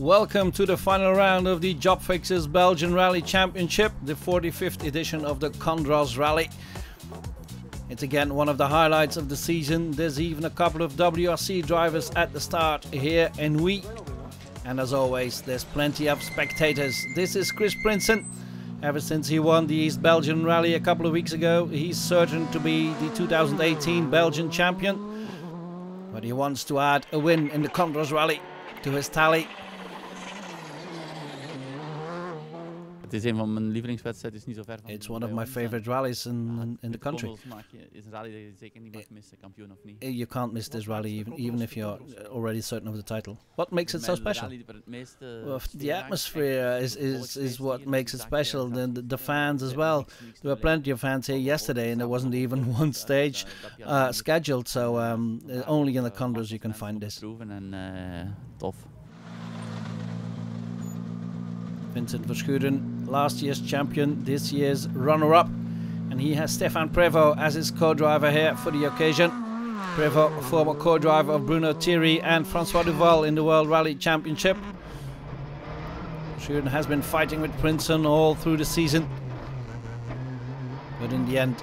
Welcome to the final round of the Jobfixers Belgian Rally Championship, the 45th edition of the Condroz Rally. It's again one of the highlights of the season. There's even a couple of WRC drivers at the start here in Rallye. And as always, there's plenty of spectators. This is Chris Prinsen. Ever since he won the East Belgian Rally a couple of weeks ago, he's certain to be the 2018 Belgian champion. But he wants to add a win in the Condroz Rally to his tally. It's one of my favorite rallies in the country. You can't miss this rally even if you're already certain of the title. What makes it so special? Well, the atmosphere is what makes it special. The fans as well. There were plenty of fans here yesterday and there wasn't even one stage scheduled, so only in the Condroz you can find this. Vincent Verschuren, last year's champion, this year's runner-up, and he has Stefan Prévost as his co-driver here for the occasion. Prévost, former co-driver of Bruno Thierry and François Duval in the World Rally Championship. Verschuren has been fighting with Prinsen all through the season, but in the end,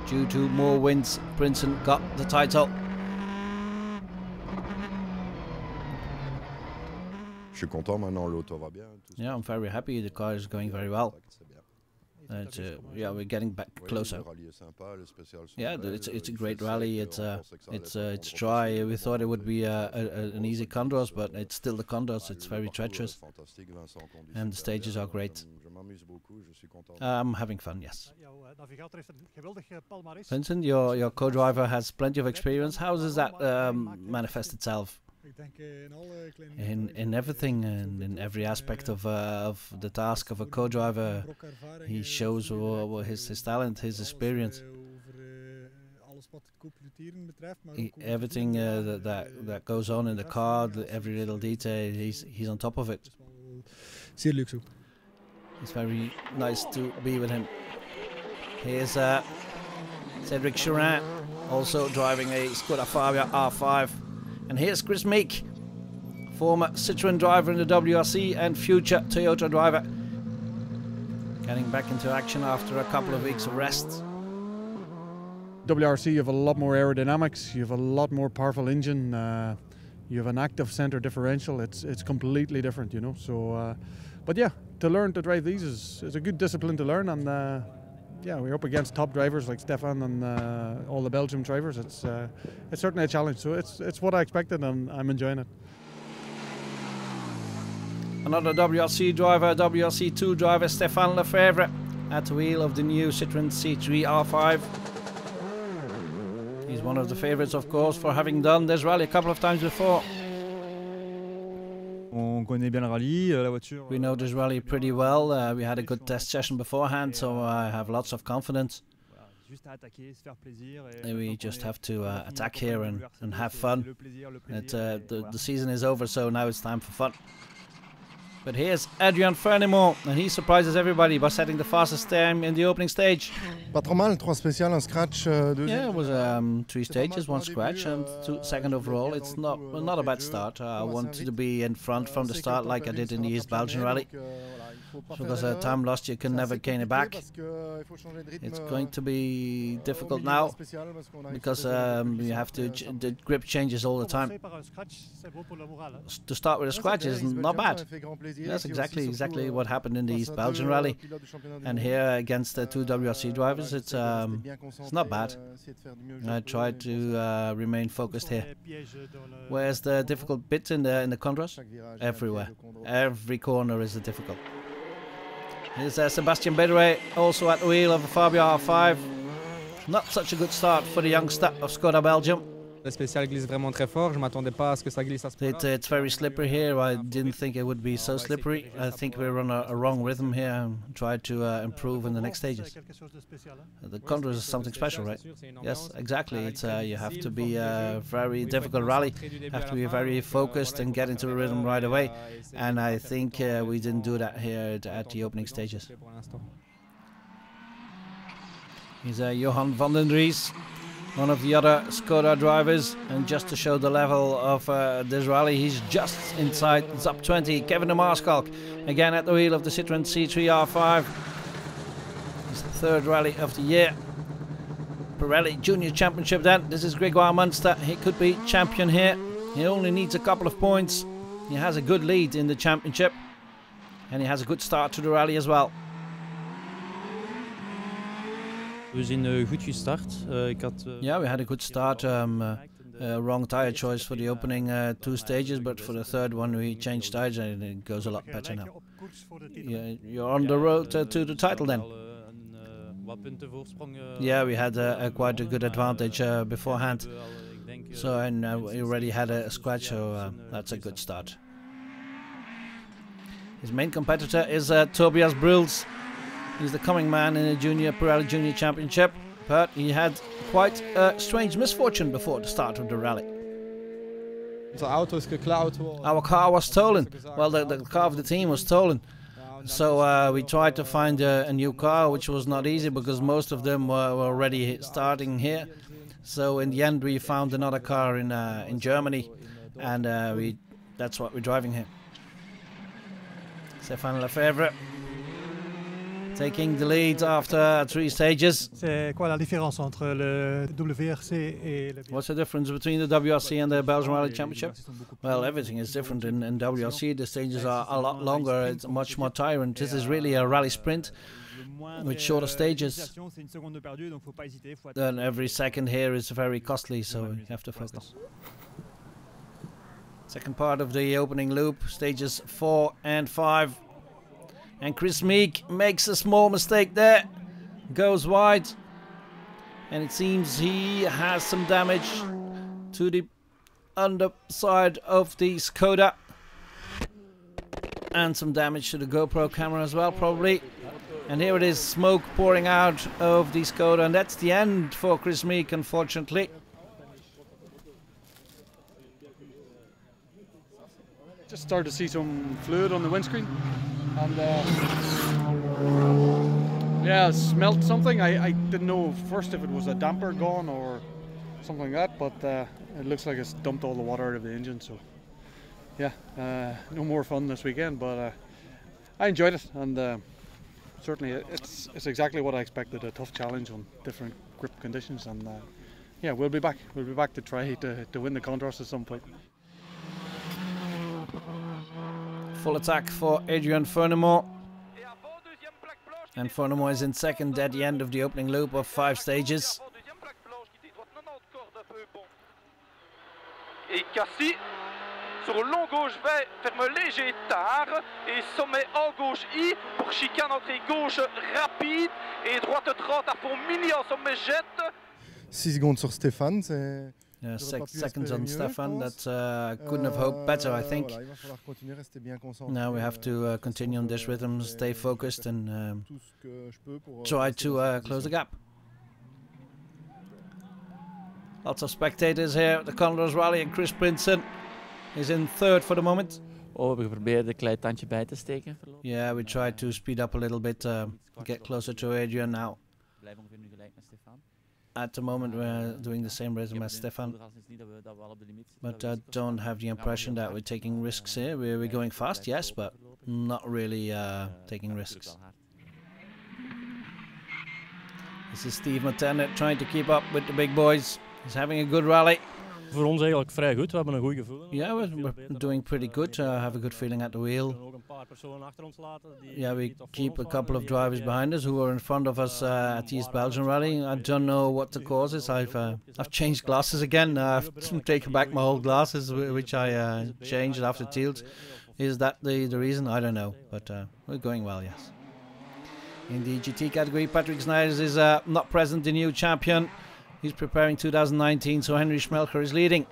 due to more wins, Prinsen got the title. Yeah, I'm very happy. The car is going very well. Yeah, we're getting back closer. Yeah, it's a great rally. It's dry. We thought it would be an easy Condroz, but it's still the Condroz. It's very treacherous, and the stages are great. I'm having fun. Yes. Vincent, your co-driver has plenty of experience. How does that manifest itself? In everything and in every aspect of the task of a co-driver, he shows his talent, his experience. Everything that goes on in the car, every little detail, he's on top of it. It's very nice to be with him. Here's Cedric Chorin, also driving a Skoda Fabia R5. And here's Chris Meek, former Citroën driver in the WRC and future Toyota driver, getting back into action after a couple of weeks of rest. WRC, you have a lot more aerodynamics, you have a lot more powerful engine, you have an active center differential. It's completely different, you know. So, but yeah, to learn to drive these is a good discipline to learn, and yeah, we're up against top drivers like Stefan and all the Belgian drivers. It's certainly a challenge. So it's what I expected, and I'm enjoying it. Another WRC driver, WRC2 driver, Stéphane Lefebvre, at the wheel of the new Citroën C3 R5. He's one of the favorites, of course, for having done this rally a couple of times before. We know this rally pretty well. We had a good test session beforehand, so I have lots of confidence. We just have to attack here and have fun. The season is over, so now it's time for fun. But here's Adrien Fernimont, and he surprises everybody by setting the fastest time in the opening stage. Pas trop mal, 3 spéciales, un scratch, yeah, it was 3 stages, 1 scratch, and second overall. It's not a bad start. I wanted to be in front from the start like I did in the East Belgian Rally. Because time lost, you can never gain it back. It's going to be difficult now because you have to the grip changes all the time. To start with a scratch is not bad. That's exactly what happened in the East Belgian Rally, and here against the 2 WRC drivers, it's not bad. I tried to remain focused here. Where's the difficult bit in the Condroz? Everywhere. Every corner is difficult. Here's Sébastien Bédouet, also at the wheel of a Fabia R5. Not such a good start for the youngster of Skoda Belgium. Le spécial glisse vraiment très fort. Je m'attendais pas à ce que ça glisse à ce point-là. It's very slippery here. I didn't think it would be so slippery. I think we're on a wrong rhythm here and try to improve in the next stages. The Condroz is something special, right? Yes, exactly. It's you have to be a very difficult rally. You have to be very focused and get into the rhythm right away. And I think we didn't do that here at the opening stages. Here's Johan van den Dries. one of the other Skoda drivers, and just to show the level of this rally, he's just inside top 20. Kevin de Maarschalk again at the wheel of the Citroën C3R5. It's the third rally of the year. Pirelli Junior Championship then. This is Grégoire Munster. He could be champion here. He only needs a couple of points. He has a good lead in the championship, and he has a good start to the rally as well. We zijn goed gestart. Yeah, we had a good start. Wrong tire choice for the opening 2 stages, but for the third one we changed tires and it goes a lot better now. Yeah, you're on the road to the title then. Yeah, we had quite a good advantage beforehand. So, and we already had a scratch, so that's a good start. His main competitor is Tobias Bruls. He's the coming man in the Pirelli Junior Championship, but he had quite a strange misfortune before the start of the rally. Our car was stolen. Well, the car of the team was stolen. So we tried to find a new car, which was not easy because most of them were already starting here. So in the end we found another car in Germany, and that's what we're driving here. Stéphane Lefebvre taking the lead after 3 stages. C'est quoi la différence entre le WRC et le... What's the difference between the WRC and the Belgian Rally Championship? Well, everything is different. In WRC the stages are a lot longer, it's much more tiring. This is really a rally sprint with shorter stages. Then every second here is very costly, so you have to focus. Second part of the opening loop, stages 4 and 5. And Chris Meek makes a small mistake there, goes wide, and it seems he has some damage to the underside of the Skoda, and some damage to the GoPro camera as well, probably. And here it is, smoke pouring out of the Skoda, and that's the end for Chris Meek, unfortunately. Just started to see some fluid on the windscreen, and yeah, smelt something. I didn't know first if it was a damper gone or something like that, but it looks like it's dumped all the water out of the engine. So yeah, no more fun this weekend, but I enjoyed it, and certainly it's exactly what I expected, a tough challenge on different grip conditions, and yeah, we'll be back to try to win the Condroz at some point. Full attack for Adrian Fernemont. And Fernemont is in second at the end of the opening loop of 5 stages. Et Cassis sur long gauche V ferme léger tard et sommet en gauche I pour chicane entrée gauche rapide et droite 30 à fond mini en sommet jette. 6 secondes sur Stéphane, c'est... 6 seconds on Stéphane, that couldn't have hoped better, I think. Now we have to continue on this rhythm, stay focused, and try to close the gap. Lots of spectators here at the Condroz Rally, and Chris Prinsen is in third for the moment. Oh, we probeerden een klein tandje bij te steken. Yeah, we tried to speed up a little bit, get closer to Adrian now. At the moment we're doing the same rhythm as Stefan, but I don't have the impression that we're taking risks here. We're going fast, yes, but not really taking risks. This is Steve Materne trying to keep up with the big boys. He's having a good rally. Voor ons eigenlijk vrij goed. We hebben een goed gevoel. Yeah, we're doing pretty good. Have a good feeling at the wheel. Yeah, we keep a couple of drivers behind us who were in front of us at the East Belgian Rally. I don't know what the cause is. I've changed glasses again. I've taken back my old glasses, which I changed after Tielt. Is that the reason? I don't know, but we're going well, yes. In the GT category, Patrick Snijders is not present, the new champion. He's preparing 2019, so Henry Schmelker is leading.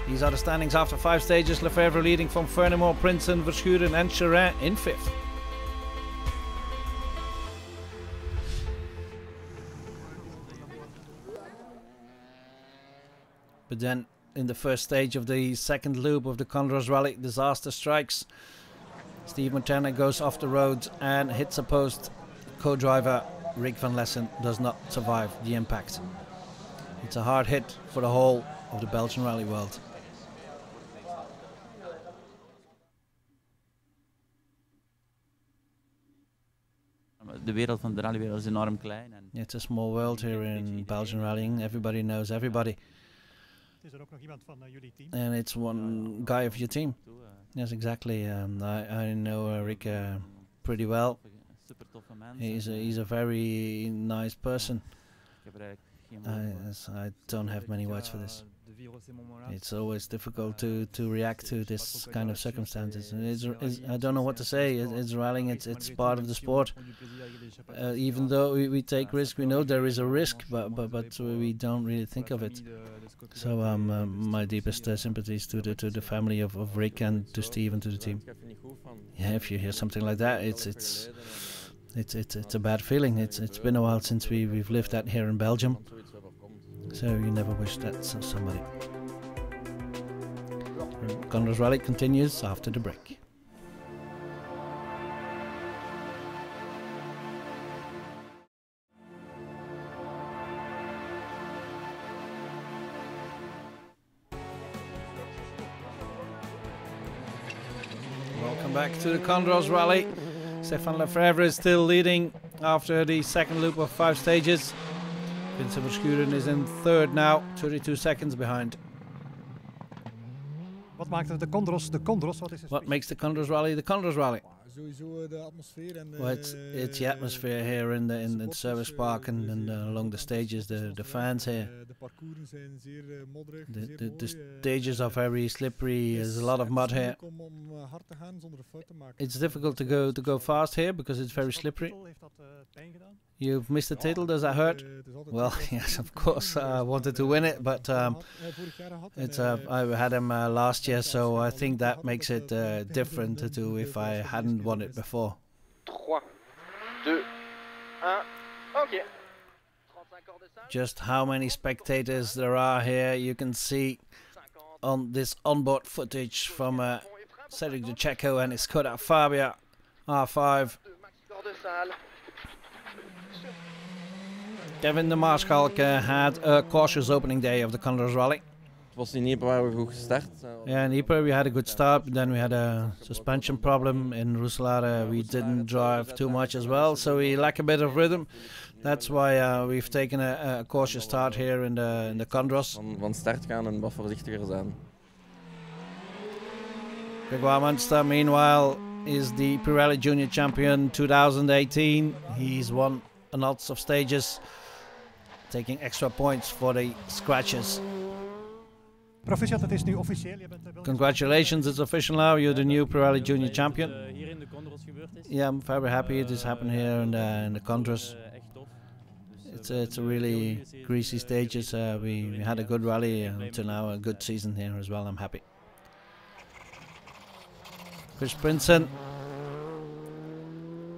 These are the standings after 5 stages. Lefebvre leading from Fernemont, Prinsen, Verschuren and Cherin in 5th. But then in the first stage of the second loop of the Condroz Rally, disaster strikes. Steve Materne goes off the road and hits a post. Co-driver Rik van Lessen does not survive the impact. It's a hard hit for the whole of the Belgian rally world. De wereld van de rallywereld is enorm klein. It's a small world here in Belgian rallying. Everybody knows everybody. And it's one guy of your team. Yes, exactly. I know Rik pretty well. He's a very nice person. I don't have many words for this. It's always difficult to react to this kind of circumstances. I don't know what to say. It's rallying. It's part of the sport. Even though we take risk, we know there is a risk, but we don't really think of it. So my deepest sympathies to the family of Rik and to Steve and to the team. Yeah, if you hear something like that, it's a bad feeling. It's been a while since we've lived that here in Belgium. So you never wish that on somebody. Condroz Rally continues after the break. Welcome back to the Condroz Rally. Stefan Lefebvre is still leading after the second loop of 5 stages. Vincent Verschuren is in third now, 32 seconds behind. Wat maakt de Condroz de Condroz? What makes the Condroz Rally the Condroz Rally? Well, it's the atmosphere here in the service park and along the stages, the fans here. The stages are very slippery. There's a lot of mud here. It's difficult to go fast here because it's very slippery. You've missed the title. Does that hurt? Well, yes, of course. I wanted to win it, but I had him last year, so I think that makes it different to if I hadn't won it before. 3, 2, 1, okay. Just how many spectators there are here, you can see on this onboard footage from Cedric De Checo and his Skoda Fabia R5. Kevin de Maarschalk had a cautious opening day of the Condroz Rally. Yeah, in Ypres we had a good start, but then we had a suspension problem. In Roeselare we didn't drive too much as well, so we lack a bit of rhythm. That's why we've taken a cautious start here in the Condroz. Van start gaan en wat voorzichtiger zijn. Grégoire Munster, meanwhile, is the Pirelli Junior Champion 2018. He's won lots of stages, taking extra points for the scratches. Proficiat, het is nu officieel. Congratulations, it's official now. You're the new Pirelli Junior Champion. Yeah, I'm very happy it has happened here in the Condroz. It's a really greasy stages. We had a good rally until now, a good season here as well. I'm happy. Chris Prinsen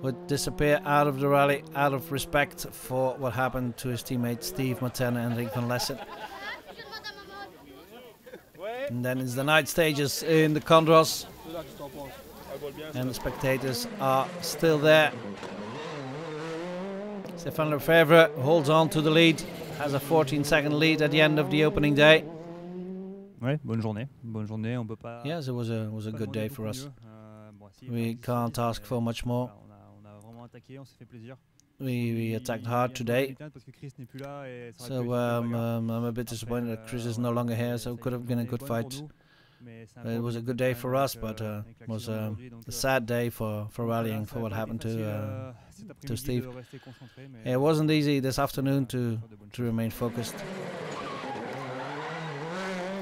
would disappear out of the rally out of respect for what happened to his teammates Steve Materne and Rik van Lessen. And then it's the night stages in the Condroz, and the spectators are still there. Stefan Lefebvre holds on to the lead, has a 14-second lead at the end of the opening day. Ouais, bonne journée. Bonne journée. On peut pas. Yes, it was a good day for us. We can't ask for much more. We attacked hard today, so I'm a bit disappointed that Chris is no longer here, so it could have been a good fight. It was a good day for us, but it was a sad day for rallying, for what happened to Steve. It wasn't easy this afternoon to remain focused.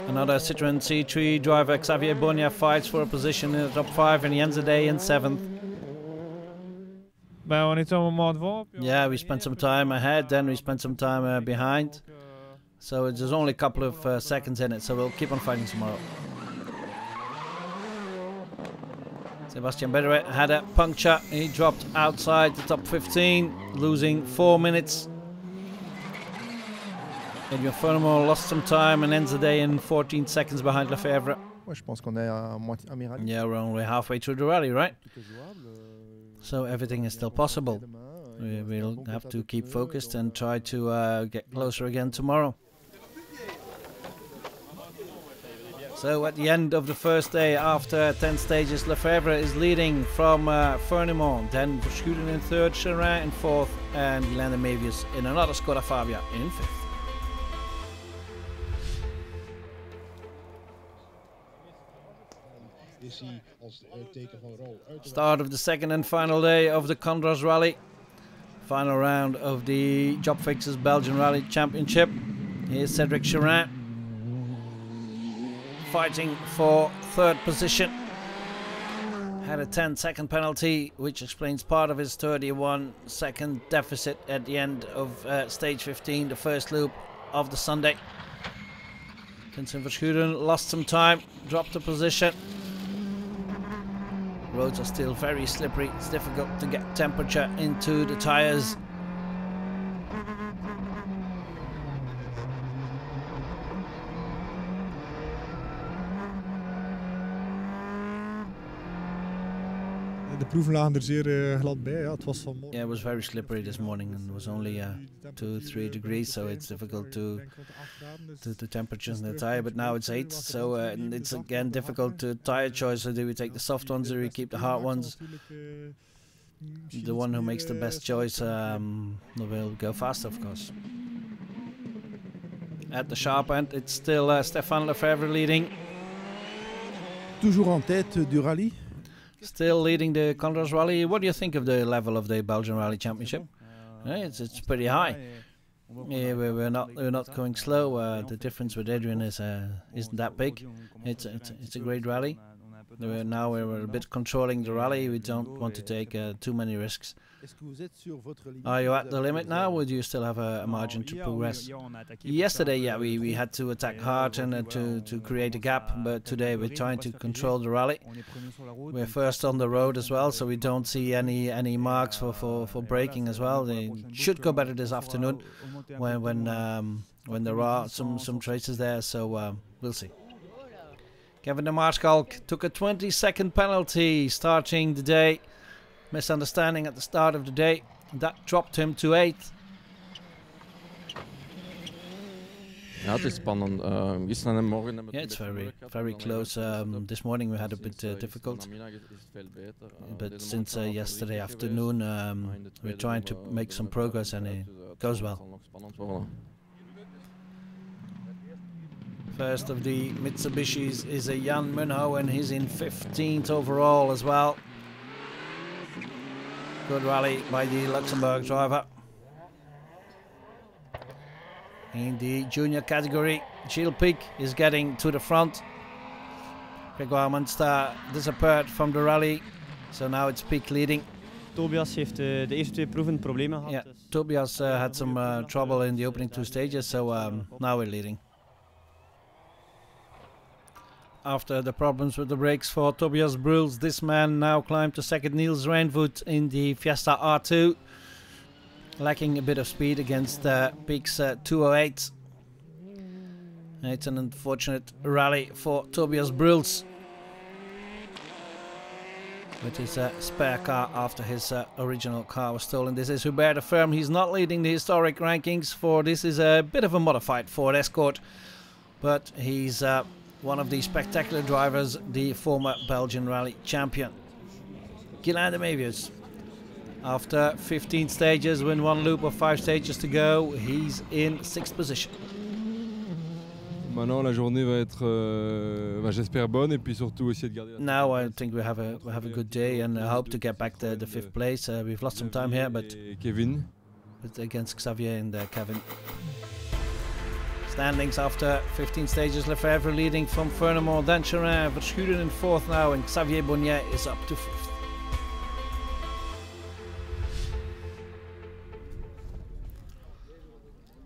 Another Citroën C3 driver, Xavier Bonja, fights for a position in the top 5 and Jens Day in 7th. Yeah, we spent some time ahead, then we spent some time behind. So there's only a couple of seconds in it, so we'll keep on fighting tomorrow. Sebastian Bederet had a puncture. He dropped outside the top 15, losing 4 minutes. Edwin Furmo lost some time and ends the day in 14 seconds behind Lefebvre. Yeah, we're only halfway through the rally, right? So everything is still possible. We will have to keep focused and try to get closer again tomorrow. So at the end of the first day, after 10 stages, Lefebvre is leading from Fernimont, then Verschuren in third, Cherin in fourth, and Guilain de Mevius in another Skoda Fabia in fifth. Start of the second and final day of the Condroz Rally. Final round of the Jobfixers Belgian Rally Championship. Here's Cedric Cherin, fighting for third position. Had a 10-second penalty, which explains part of his 31-second deficit at the end of stage 15, the first loop of the Sunday. Vincent Verschuren lost some time, dropped a position. Roads are still very slippery. It's difficult to get temperature into the tires. De proeven lagen er zeer glad bij. Ja, het was van yeah, it was very slippery this morning, and it was only 2-3 degrees, so it's difficult to the temperatures in the tire. But now it's 8, so it's again difficult to tire choice. So do we take the soft ones or do we keep the hard ones? The one who makes the best choice will go faster, of course. At the sharp end, it's still Stéphane Lefebvre leading. Toujours en tête du rallye. Still leading the Condroz Rally. What do you think of the level of the Belgian Rally Championship? It's pretty high. Yeah, we're not going slow. The difference with Adrian isn't that big. It's a great rally. Now we're a bit controlling the rally. We don't want to take too many risks. Are you at the limit now, or do you still have a margin to progress? Yesterday, yeah, we had to attack hard and to create a gap, but today we're trying to control the rally. We're first on the road as well, so we don't see any marks for braking as well. They should go better this afternoon when there are some traces there, so we'll see. Kevin de Maarschalk took a 20-second penalty starting the day. Misunderstanding at the start of the day. That dropped him to 8th. Ja, het is spannend. Gisteren en morgen hebben we Yeah, it's very close. This morning we had a bit difficult. But since yesterday afternoon we're trying to make some progress and it goes well. First of the Mitsubishis is a Jan Munho, and he's in 15th overall as well. Good rally by the Luxembourg driver. In the junior category, Gilles Pic is getting to the front. Grégoire Munster disappeared from the rally, so now it's Pic leading. Tobias heeft de eerste 2 proeven problemen gehad. Yeah, Tobias had some trouble in the opening 2 stages, so now we're leading. After the problems with the brakes for Tobias Bruls, this man now climbed to second. Niels Reinvoet in the Fiesta R2, lacking a bit of speed against Pic's 208. It's an unfortunate rally for Tobias Bruls with his spare car after his original car was stolen. This is Hubert de Firm. He's not leading the historic rankings, for this is a bit of a modified Ford Escort, but he's one of the spectacular drivers, the former Belgian rally champion. Guilain de Mevius, after 15 stages, with 1 loop of 5 stages to go, he's in 6th position. Maintenant la journée va être, j'espère bonne, et puis surtout essayer de garder. Now I think we have a good day and I hope to get back to the 5th place. We've lost some time here, but Kevin. But against Xavier and Kevin. Standings after 15 stages, Lefebvre leading from Fernimont, then Cherin, Verschuren in 4th now, and Xavier Bonnier is up to 5th.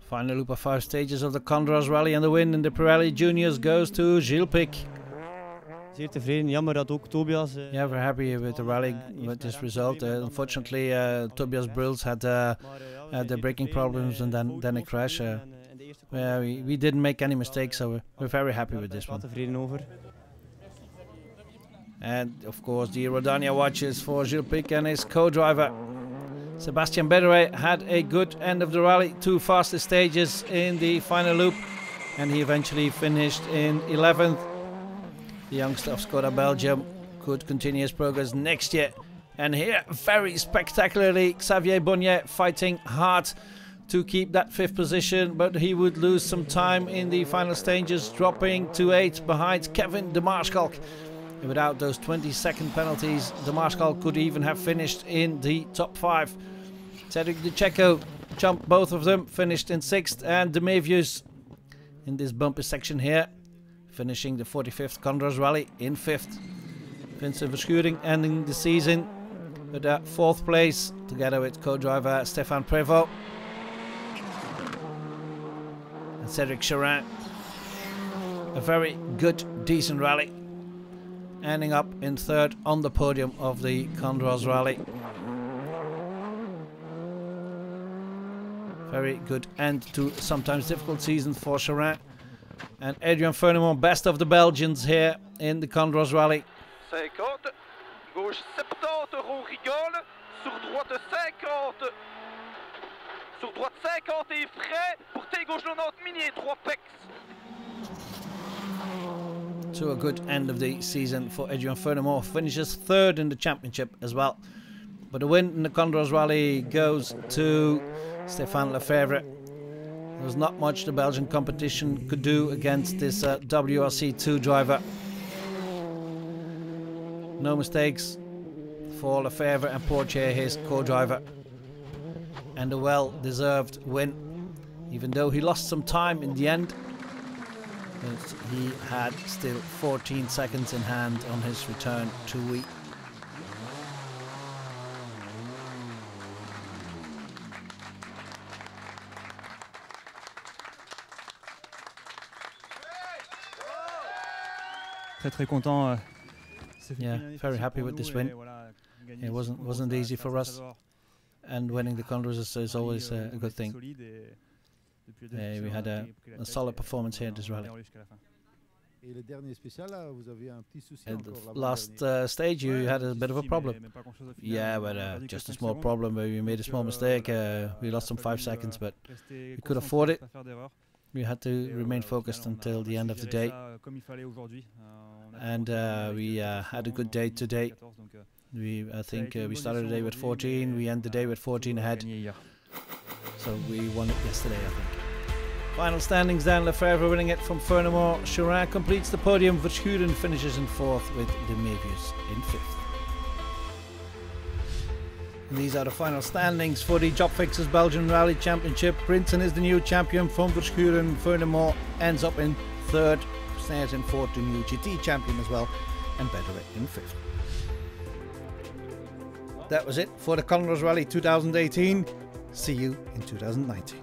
Final loop of 5 stages of the Condroz Rally, and the win in the Pirelli Juniors goes to Gilles Pic. Zeer tevreden, jammer dat ook Tobias... Yeah, we're happy with the rally, with this result. Unfortunately, Tobias Bruls had the braking problems and then a crash. We didn't make any mistakes, so we're very happy with this one. And of course the Rodania watches for Gilles Pic and his co-driver. Sebastian Bedere had a good end of the rally, 2 fastest stages in the final loop, and he eventually finished in 11th. The youngster of Skoda Belgium could continue his progress next year. And here, very spectacularly, Xavier Bonnet fighting hard to keep that 5th position, but he would lose some time in the final stages, dropping to 8th behind Kevin de Maarschalk. Without those 20-second penalties, de Maarschalk could even have finished in the top 5. Cedric De Checo jumped both of them, finished in 6th, and De Mevius in this bumpy section here, finishing the 45th Condroz Rally in 5th. Vincent Verschuring ending the season with a 4th place, together with co-driver Stéphane Prévost and Cedric Charin. A very good, decent rally, ending up in 3rd on the podium of the Condroz Rally. Very good end to a sometimes difficult season for Charin. And Adrien Feunemont, best of the Belgians here in the Condroz Rally. 50, gauche 70, rond rigole, sur droite 50, sur droite 50 et frais, portée gauche 90, minier 3 pecs. To a good end of the season for Adrien Feunemont, finishes 3rd in the championship as well. But the win in the Condroz Rally goes to Stéphane Lefebvre. There was not much the Belgian competition could do against this WRC2 driver. No mistakes for Lefebvre and Portier, his co-driver. And a well-deserved win, even though he lost some time in the end. But he had still 14 seconds in hand on his return to Wii. Très content. Yeah, very happy with this win. It wasn't easy for us, and winning the Condroz is always a good thing. We had a solid performance here in this rally. At the last stage you had a bit of a problem. Yeah, but just a small problem where we made a small mistake. We lost some 5 seconds, but we could afford it. We had to remain focused until the end of the day. And we had a good day today. I think we started the day with 14, we end the day with 14 ahead. So we won it yesterday, I think. Final standings then, Lefebvre winning it from Feunemont. Charin completes the podium, Verschuren finishes in 4th with De Mevius in 5th. And these are the final standings for the Jobfixers Belgian Rally Championship. Prinsen is the new champion from Verschuren. Feunemont ends up in 3rd, snares in 4th, the new GT champion as well, and Bedere in 5th. That was it for the Condroz Rally 2018. See you in 2019.